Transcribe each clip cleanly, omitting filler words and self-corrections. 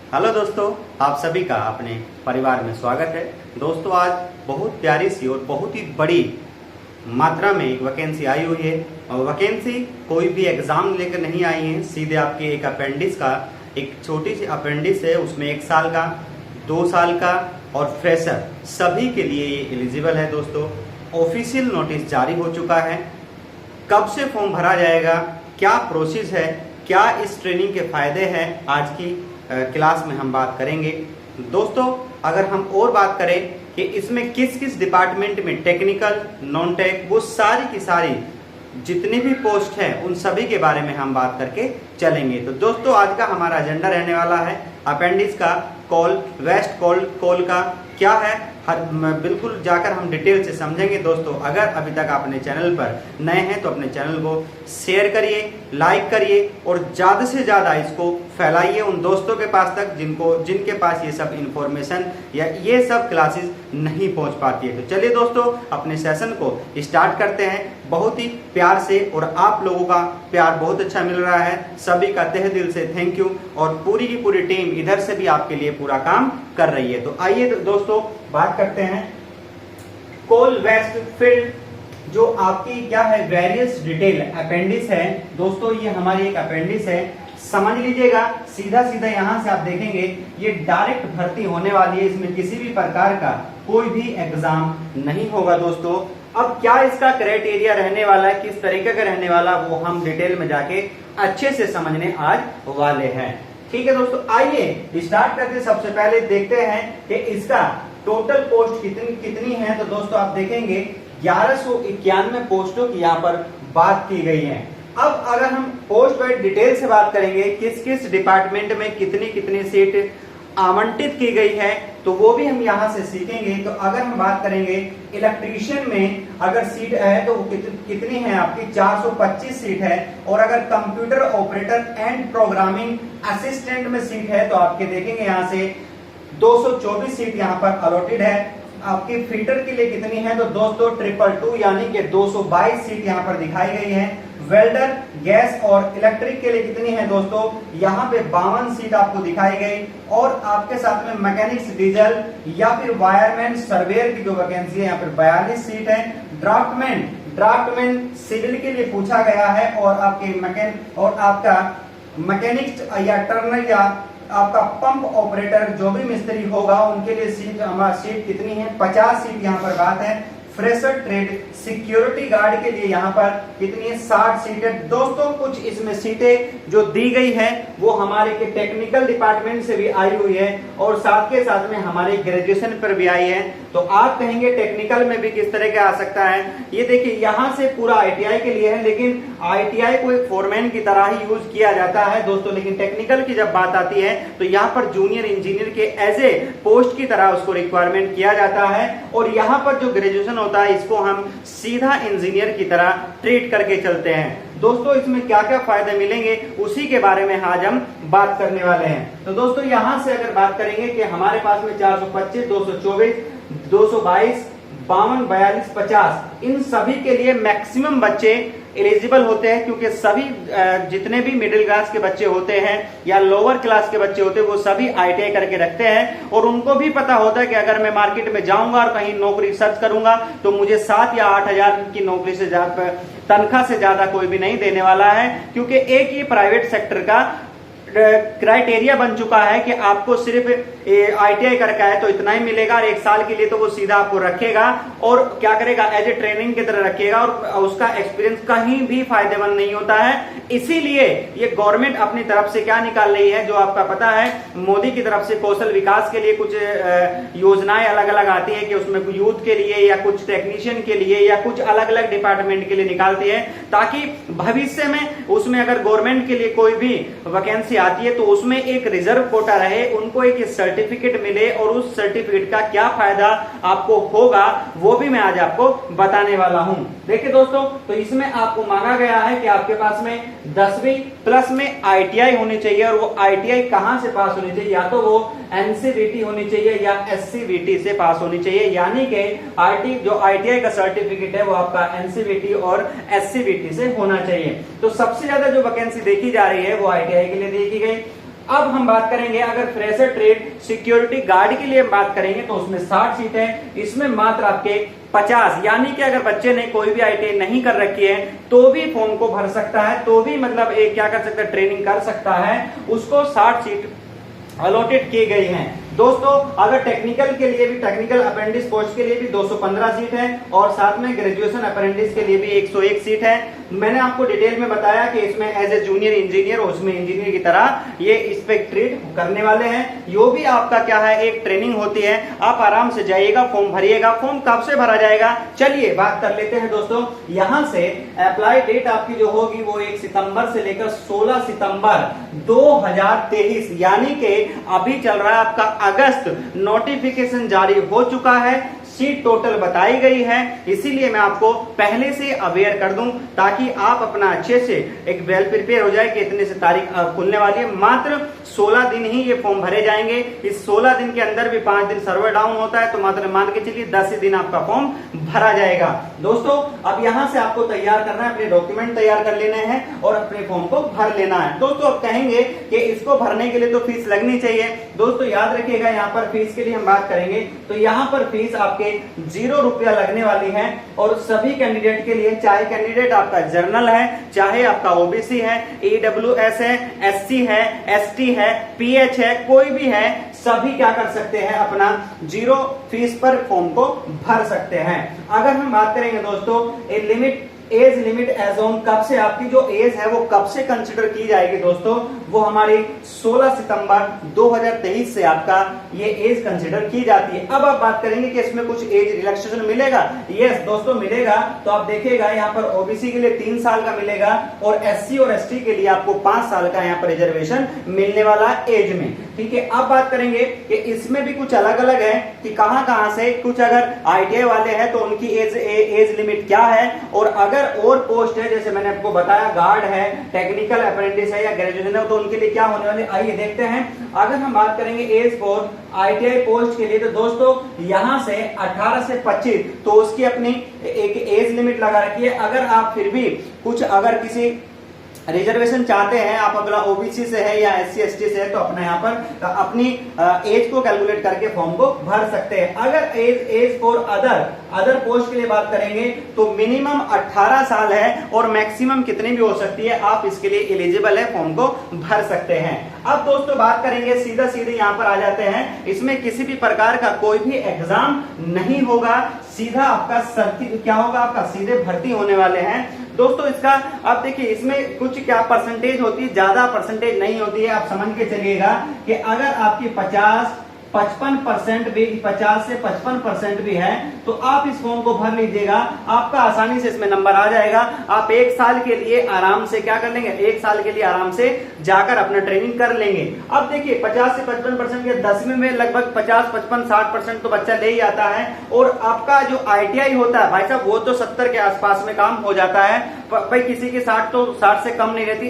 Hello दोस्तों, आप सभी का अपने परिवार में स्वागत है। दोस्तों, आज बहुत प्यारी सी और बहुत ही बड़ी मात्रा में एक वैकेंसी आई हुई है और वैकेंसी कोई भी एग्जाम लेकर नहीं आई है, सीधे आपके एक अपेंडिक्स का एक छोटी सी अपेंडिक्स है, उसमें 1 साल का, 2 साल का और फ्रेशर सभी के लिए ये एलिजिबल है। दोस्तों, ऑफिशियल नोटिस जारी हो चुका है। कब से फॉर्म भरा जाएगा, क्या प्रोसेस है, क्या इस ट्रेनिंग के फायदे हैं, आज की क्लास में हम बात करेंगे। दोस्तों, अगर हम और बात करें कि इसमें किस किस डिपार्टमेंट में टेक्निकल, नॉन टेक, वो सारी की सारी जितनी भी पोस्ट हैं उन सभी के बारे में हम बात करके चलेंगे। तो दोस्तों, आज का हमारा एजेंडा रहने वाला है अपेंडिक्स का कॉल, वेस्ट कॉल का क्या है, बिल्कुल जाकर हम डिटेल से समझेंगे। दोस्तों, अगर अभी तक आपने चैनल पर नए हैं तो अपने चैनल को शेयर करिए, लाइक करिए और ज़्यादा से ज़्यादा इसको फैलाइए उन दोस्तों के पास तक जिनके पास ये सब इंफॉर्मेशन या ये सब क्लासेस नहीं पहुंच पाती है। तो चलिए दोस्तों, अपने सेशन को स्टार्ट करते हैं बहुत ही प्यार से, और आप लोगों का प्यार बहुत अच्छा मिल रहा है, सभी का तहे दिल से थैंक यू। और पूरी की पूरी टीम इधर से भी आपके लिए पूरा काम कर रही है। तो आइए दोस्तों, बात करते हैं कोल वेस्ट फील्ड, जो आपकी क्या है, वेरियस डिटेल अपेंडिक्स है। दोस्तों, ये हमारी एक अपेंडिक्स है, समझ लीजिएगा। सीधा सीधा यहां से आप देखेंगे ये डायरेक्ट भर्ती होने वाली है, इसमें किसी भी प्रकार का कोई भी एग्जाम नहीं होगा। दोस्तों, अब क्या इसका क्राइटेरिया रहने वाला है, किस तरीके का रहने वाला, वो हम डिटेल में जाके अच्छे से समझने आज वाले हैं। ठीक है दोस्तों, आइए स्टार्ट करते। सबसे पहले देखते हैं कि इसका टोटल पोस्ट कितनी है। तो दोस्तों, आप देखेंगे 1191 पोस्टों की यहाँ पर बात की गई है। अब अगर हम पोस्ट वाइज डिटेल से बात करेंगे, किस किस डिपार्टमेंट में कितनी कितनी सीट आवंटित की गई है, तो वो भी हम यहाँ से सीखेंगे। तो अगर हम बात करेंगे इलेक्ट्रीशियन में अगर सीट है तो कितनी है आपकी, 425 सीट है। और अगर computer operator and programming assistant में सीट है तो आपके देखेंगे यहाँ से 224 सीट यहाँ पर अलॉटेड है। आपके फिटर के लिए कितनी है, तो दोस्तों 222 यानी कि 222 सीट यहाँ पर दिखाई गई है। वेल्डर, गैस और इलेक्ट्रिक के लिए कितनी है दोस्तों, यहाँ पे 52 सीट आपको दिखाई गई। और आपके साथ में मैकेनिक्स डीजल या फिर वायरमैन सर्वेयर की जो वैकेंसी है यहाँ पर 42 सीट है। ड्राफ्टमैन सिविल के लिए पूछा गया है। और आपका मैकेनिक्स या टर्नर या आपका पंप ऑपरेटर जो भी मिस्त्री होगा उनके लिए सीट कितनी है, 50 सीट यहाँ पर बात है। फ्रेशर ट्रेड सिक्योरिटी गार्ड के लिए यहाँ पर कितनी है, 60 सीटें। दोस्तों, कुछ इसमें सीटें जो दी गई है वो हमारे के टेक्निकल डिपार्टमेंट से भी आई हुई है और साथ के साथ में हमारे ग्रेजुएशन पर भी आई है। तो आप कहेंगे टेक्निकल में भी किस तरह का आ सकता है। ये देखिए, यहाँ से पूरा आईटीआई के लिए है, लेकिन आईटीआई को एक फोरमैन की तरह ही यूज किया जाता है दोस्तों। लेकिन टेक्निकल की जब बात आती है तो यहाँ पर जूनियर इंजीनियर के एज ए पोस्ट की तरह उसको रिक्वायरमेंट किया जाता है। और यहाँ पर जो ग्रेजुएशन होता है इसको हम सीधा इंजीनियर की तरह ट्रीट करके चलते हैं। दोस्तों, इसमें क्या क्या फायदे मिलेंगे उसी के बारे में आज हम बात करने वाले हैं। तो दोस्तों, यहां से अगर बात करेंगे कि हमारे पास में 425, 224, 222, 52, 42, 50 इन सभी के लिए मैक्सिमम बच्चे एलिजिबल होते हैं, क्योंकि सभी जितने भी मिडिल क्लास के बच्चे होते हैं या लोअर क्लास के बच्चे होते हैं वो सभी आईटीआई करके रखते हैं। और उनको भी पता होता है कि अगर मैं मार्केट में जाऊंगा और कहीं नौकरी सर्च करूंगा तो मुझे 7 या 8 हजार की नौकरी से ज्यादा तनख्वाह से ज्यादा कोई भी नहीं देने वाला है, क्योंकि एक ही प्राइवेट सेक्टर का क्राइटेरिया बन चुका है कि आपको सिर्फ आईटीआई करके आए तो इतना ही मिलेगा। और 1 साल के लिए तो वो सीधा आपको रखेगा और क्या करेगा, एज ए ट्रेनिंग की तरह रखेगा और उसका एक्सपीरियंस कहीं भी फायदेमंद नहीं होता है। इसीलिए ये गवर्नमेंट अपनी तरफ से क्या निकाल रही है, जो आपका पता है मोदी की तरफ से कौशल विकास के लिए कुछ योजनाएं अलग अलग आती है कि उसमें यूथ के लिए या कुछ टेक्नीशियन के लिए या कुछ अलग अलग डिपार्टमेंट के लिए निकालती है, ताकि भविष्य में उसमें अगर गवर्नमेंट के लिए कोई भी वैकेंसी आती है तो उसमें एक रिजर्व कोटा रहे, उनको एक सर्टिफिकेट मिले और उस सर्टिफिकेट का क्या फायदा आपको होगा वो भी मैं आज आपको बताने वाला हूं। देखिए दोस्तों, तो इसमें आपको मांगा गया है कि आपके पास में 10वीं प्लस में आईटीआई होनी चाहिए। और वो आईटीआई कहां से पास होनी चाहिए, या तो वो एनसीवीटी होनी चाहिए या एससीवीटी से पास होनी चाहिए। यानी कि जो आईटीआई का सर्टिफिकेट है वो आपका एनसीवीटी और एससीवीटी से होना चाहिए। तो सबसे ज्यादा जो वैकेंसी देखी जा रही है वो आईटीआई के लिए देखी गई। अब हम बात करेंगे अगर फ्रेशर ट्रेड सिक्योरिटी गार्ड के लिए बात करेंगे तो उसमें 60 सीट है। इसमें मात्र आपके 50, यानी कि अगर बच्चे ने कोई भी ITI नहीं कर रखी है तो भी फॉर्म को भर सकता है, तो भी मतलब एक क्या कर सकता है, ट्रेनिंग कर सकता है। उसको 60 सीट अलॉटेड की गई हैं। दोस्तों अगर टेक्निकल के लिए भी, टेक्निकल अप्रेंटिस पोस्ट के लिए भी 215 सीट है और साथ में ग्रेजुएशन अप्रेंटिस के लिए भी 101 सीट है। मैंने आपको डिटेल में बताया कि इसमें एज ए जूनियर इंजीनियर उसमें इंजीनियर की तरह ये इस पे ट्रीट करने वाले हैं। यो भी आपका क्या है, एक ट्रेनिंग होती है। आप आराम से जाइएगा, फॉर्म भरिएगा। फॉर्म कब से भरा जाएगा, चलिए बात कर लेते हैं दोस्तों। यहां से अप्लाई डेट आपकी जो होगी वो 1 सितंबर से लेकर 16 सितंबर 2023, यानी कि अभी चल रहा है आपका अगस्त। नोटिफिकेशन जारी हो चुका है, सीट टोटल बताई गई है, इसीलिए मैं आपको पहले से अवेयर कर दूं ताकि आप अपना अच्छे से एक वेल प्रिपेयर हो जाए कि इतने से तारीख खुलने वाली है। मात्र 16 दिन ही ये फॉर्म भरे जाएंगे। इस 16 दिन के अंदर भी 5 दिन सर्वर डाउन होता है, तो मात्र मान के चलिए 10 ही दिन आपका फॉर्म भरा जाएगा। दोस्तों अब यहां से आपको तैयार करना है, अपने डॉक्यूमेंट तैयार कर लेने हैं और अपने फॉर्म को भर लेना है। दोस्तों अब कहेंगे कि इसको भरने के लिए तो फीस लगनी चाहिए। दोस्तों याद रखिएगा, यहाँ पर फीस के लिए हम बात करेंगे तो यहाँ पर फीस आपके 0 रुपया लगने वाली है। और सभी कैंडिडेट के लिए, चाहे कैंडिडेट आपका जर्नल है, चाहे आपका ओबीसी है, EWS है, SC है, ST है, PH है, कोई भी है, सभी क्या कर सकते हैं, अपना 0 फीस पर फॉर्म को भर सकते हैं। अगर हम बात करेंगे दोस्तों एज लिमिट एज ऑन, कब से आपकी जो एज है वो कब से कंसिडर की जाएगी दोस्तों, वो हमारी 16 सितंबर 2023 से आपका ये एज कंसिडर की जाती है। अब आप बात करेंगे कि इसमें कुछ एज रिलैक्सेशन मिलेगा। यस दोस्तों मिलेगा। तो आप देखिएगा यहाँ पर ओबीसी के लिए 3 साल का मिलेगा और SC और ST के लिए आपको 5 साल का यहाँ पर रिजर्वेशन मिलने वाला एज में। ठीक है, अब बात करेंगे कि इसमें भी कुछ अलग अलग है कि कहां से, कुछ अगर ITI वाले हैं तो उनकी एज लिमिट क्या है, और अगर और पोस्ट है जैसे मैंने आपको बताया गार्ड है, टेक्निकल अप्रेंटिस है या ग्रेजुएशन है, तो उनके लिए क्या होने वाले, आइए देखते हैं। अगर हम बात करेंगे एज फॉर ITI पोस्ट के लिए तो दोस्तों यहां से 18 से 25, तो उसकी अपनी एक एज लिमिट लगा रखी है। अगर आप फिर भी कुछ अगर किसी रिजर्वेशन चाहते हैं, आप अपना ओबीसी से है या SC ST से है, तो अपना यहाँ पर अपनी एज को कैलकुलेट करके फॉर्म को भर सकते हैं। अगर एज फॉर अदर पोस्ट के लिए बात करेंगे तो मिनिमम 18 साल है और मैक्सिमम कितनी भी हो सकती है, आप इसके लिए एलिजिबल है, फॉर्म को भर सकते हैं। अब दोस्तों बात करेंगे सीधे यहाँ पर आ जाते हैं। इसमें किसी भी प्रकार का कोई भी एग्जाम नहीं होगा, सीधा आपका क्या होगा, आपका सीधे भर्ती होने वाले हैं। दोस्तों इसका अब देखिए, इसमें कुछ क्या परसेंटेज होती है, ज्यादा परसेंटेज नहीं होती है। आप समझ के चलिएगा कि अगर आपकी 55% भी, 50 से 55% भी है तो आप इस फॉर्म को भर लीजिएगा, आपका आसानी से इसमें नंबर आ जाएगा। आप 1 साल के लिए आराम से क्या कर लेंगे, 1 साल के लिए आराम से जाकर अपना ट्रेनिंग कर लेंगे। अब देखिए 50 से 55% के 10वीं में लगभग 50, 55, 60% तो बच्चा ले ही आता है। और आपका जो ITI होता है भाई साहब, वो तो 70 के आसपास में काम हो जाता है भाई, किसी की 60 तो 60 से कम नहीं रहती।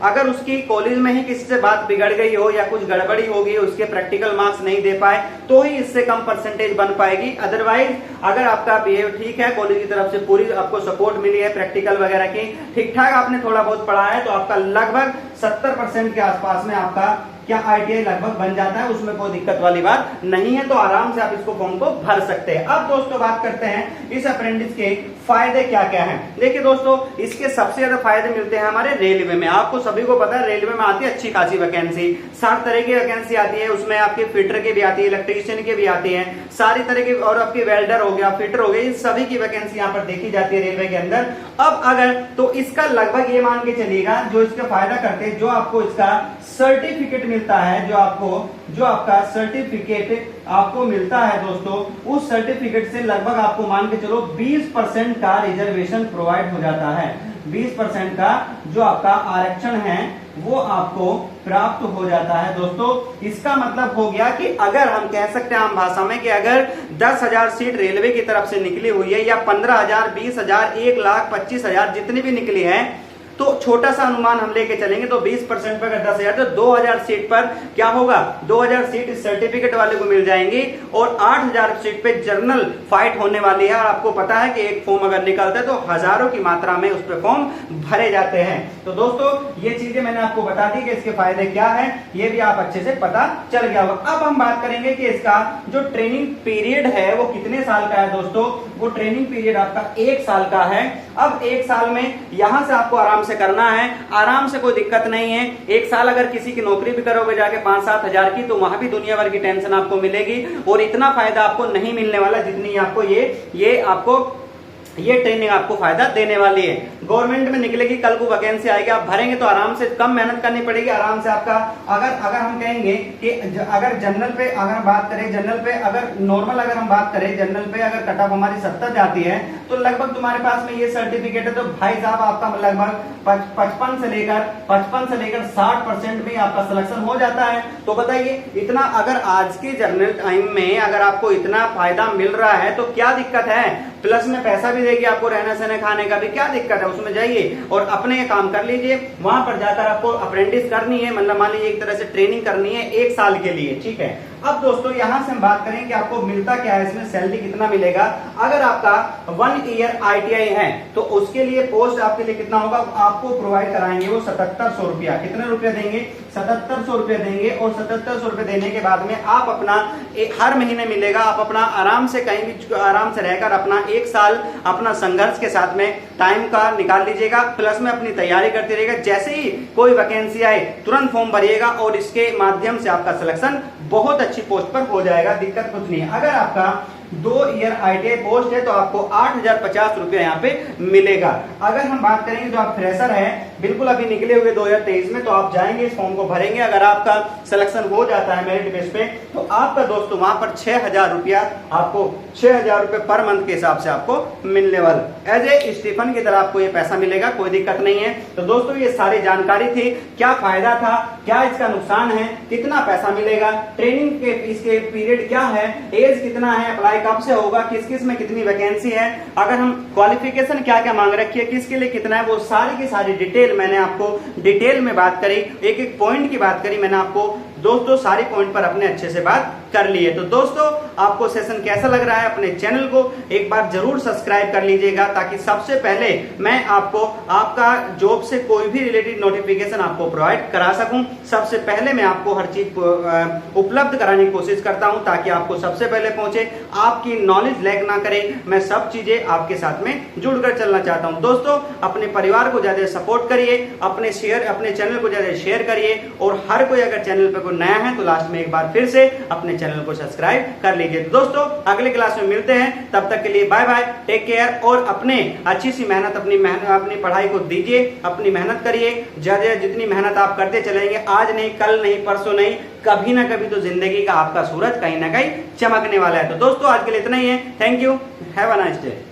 अगर उसकी कॉलेज में ही किसी से बात बिगड़ गई हो या कुछ गड़बड़ी हो गई, उसके प्रैक्टिकल मार्क्स नहीं दे पाए, तो ही इससे कम परसेंटेज बन पाएगी। अदरवाइज अगर आपका बिहेव ठीक है, कॉलेज की तरफ से पूरी आपको सपोर्ट मिली है, प्रैक्टिकल वगैरह की ठीक ठाक आपने थोड़ा बहुत पढ़ा है, तो आपका लगभग 70% के आसपास में आपका क्या ITI लगभग बन जाता है, उसमें कोई दिक्कत वाली बात नहीं है। तो आराम से आप इसको फॉर्म को भर सकते हैं। अब दोस्तों बात करते हैं इस अप्रेंटिस के फायदे क्या क्या हैं। देखिए दोस्तों, इसके सबसे ज्यादा फायदे मिलते हैं हमारे रेलवे में। आपको सभी को पता है रेलवे में आती है अच्छी खासी वैकेंसी, 60 तरह की वैकेंसी आती है। उसमें आपके फिटर की भी आती है, इलेक्ट्रीशियन की भी आती है, सारी तरह की, और आपके वेल्डर हो गया, फिटर हो गया, इन सभी की वैकेंसी यहाँ पर देखी जाती है रेलवे के अंदर। अब अगर तो इसका लगभग ये मान के चलिएगा, जो इसका फायदा करते हैं, जो आपको इसका सर्टिफिकेट मिलता है, जो आपका सर्टिफिकेट आपको मिलता है दोस्तों, उस सर्टिफिकेट से लगभग आपको मान के चलो 20% का रिजर्वेशन प्रोवाइड हो जाता है। 20% का जो आपका आरक्षण है वो आपको प्राप्त हो जाता है दोस्तों। इसका मतलब हो गया कि अगर हम कह सकते हैं आम भाषा में कि अगर 10,000 सीट रेलवे की तरफ से निकली हुई है, या 15,000, 20,000, 1,25,000 जितनी भी निकली है, तो छोटा सा अनुमान हम लेके चलेंगे तो 20% पर अगर 10,000 तो 2,000 सीट पर क्या होगा, 2,000 सीट इस सर्टिफिकेट वाले को मिल जाएंगी और 8,000 सीट पे जर्नल फाइट होने वाली है। और आपको पता है कि एक फॉर्म अगर निकलता है तो हजारों की मात्रा में उस पर फॉर्म भरे जाते हैं। तो दोस्तों ये चीजें मैंने आपको बता दी कि इसके फायदे क्या है, ये भी आप अच्छे से पता चल गया होगा। अब हम बात करेंगे कि इसका जो ट्रेनिंग पीरियड है वो कितने साल का है। दोस्तों वो ट्रेनिंग पीरियड आपका 1 साल का है। अब 1 साल में यहां से आपको आराम से करना है, आराम से, कोई दिक्कत नहीं है। 1 साल अगर किसी की नौकरी भी करोगे जाके 5-7 हजार की, तो वहां भी दुनिया भर की टेंशन आपको मिलेगी और इतना फायदा आपको नहीं मिलने वाला जितनी आपको ये ट्रेनिंग आपको फायदा देने वाली है। गवर्नमेंट में निकलेगी, कल को वैकेंसी आएगी, आप भरेंगे तो आराम से, कम मेहनत करनी पड़ेगी, आराम से आपका। अगर हम कहेंगे कि अगर जनरल पे अगर बात करें, जनरल पे अगर नॉर्मल अगर हम बात करें, जनरल पे अगर कट ऑफ हमारी 70 जाती है तो लगभग तुम्हारे पास में ये सर्टिफिकेट है तो भाई साहब आपका लगभग 55 से लेकर 60% में आपका सिलेक्शन हो जाता है। तो बताइए इतना अगर आज के जनरल टाइम में अगर आपको इतना फायदा मिल रहा है तो क्या दिक्कत है। प्लस में पैसा भी देगी आपको, रहने सहने खाने का भी, क्या दिक्कत है। उसमें जाइए और अपने काम कर लीजिए। वहां पर जाकर आपको अप्रेंटिस करनी है, मतलब मान लीजिए एक तरह से ट्रेनिंग करनी है 1 साल के लिए, ठीक है। अब दोस्तों यहां से हम बात करें कि आपको मिलता क्या है, इसमें सैलरी कितना मिलेगा। अगर आपका 1 ईयर ITI है तो उसके लिए पोस्ट आपके लिए कितना होगा, आपको प्रोवाइड कराएंगे वो 7700 रुपया। कितने रुपया देंगे, 7700 रुपया देंगे। और 7700 रुपये देने के बाद में आप अपना हर महीने मिलेगा, आप अपना आराम से कहीं भी आराम से रहकर अपना 1 साल अपना संघर्ष के साथ में टाइम का निकाल लीजिएगा, प्लस में अपनी तैयारी करते रहिएगा। जैसे ही कोई वैकेंसी आए तुरंत फॉर्म भरिएगा और इसके माध्यम से आपका सिलेक्शन बहुत अच्छी पोस्ट पर हो जाएगा, दिक्कत कुछ नहीं है। अगर आपका 2 ईयर ITI पोस्ट है तो आपको 8,050 रुपया यहाँ पे मिलेगा। अगर हम बात करेंगे जो आप फ्रेशर हैं, बिल्कुल अभी निकले हुए 2023 में, तो आप जाएंगे इस फॉर्म को भरेंगे। अगर आपका सिलेक्शन हो जाता है मेरिट बेस पे तो आपका दोस्तों वहां पर 6,000 रुपया, आपको 6,000 रुपये पर मंथ के हिसाब से आपको मिलने वाला, एज ए स्टीफन की तरह आपको ये पैसा मिलेगा, कोई दिक्कत नहीं है। तो दोस्तों ये सारी जानकारी थी, क्या फायदा था, क्या इसका नुकसान है, कितना पैसा मिलेगा, ट्रेनिंग के इसके पीरियड क्या है, एज कितना है, अप्लाई कब से होगा, किस किस में कितनी वैकेंसी है, अगर हम क्वालिफिकेशन क्या क्या मांग रखी है, किसके लिए कितना है, वो सारी की सारी डिटेल मैंने आपको डिटेल में बात करी, एक एक पॉइंट की बात करी मैंने आपको। दोस्तों सारी पॉइंट पर अपने अच्छे से बात कर लिए। तो दोस्तों आपको सेशन कैसा लग रहा है, अपने चैनल को एक बार जरूर सब्सक्राइब कर लीजिएगा ताकि सबसे पहले मैं आपको आपका जॉब से कोई भी रिलेटेड नोटिफिकेशन आपको प्रोवाइड करा सकूं। सबसे पहले मैं आपको हर चीज उपलब्ध कराने की कोशिश करता हूं ताकि आपको सबसे पहले पहुंचे, आपकी नॉलेज लैग ना करे। मैं सब चीजें आपके साथ में जुड़कर चलना चाहता हूं। दोस्तों अपने परिवार को ज्यादा सपोर्ट करिए, अपने चैनल को ज्यादा शेयर करिए और हर कोई अगर चैनल पर नया है तो लास्ट में एक बार फिर से अपने चैनल को सब्सक्राइब कर लीजिए। तो दोस्तों अगले क्लास में मिलते हैं, तब तक के लिए बाय बाय, टेक केयर। और अपने अच्छी सी मेहनत अपनी पढ़ाई को दीजिए, अपनी मेहनत करिए, ज्यादा जितनी मेहनत आप करते चलेंगे, आज नहीं, कल नहीं, परसों नहीं, कभी ना कभी तो जिंदगी का आपका सूरज कहीं ना कहीं चमकने वाला है। तो दोस्तों आज के लिए इतना ही है। Thank you, have a nice day.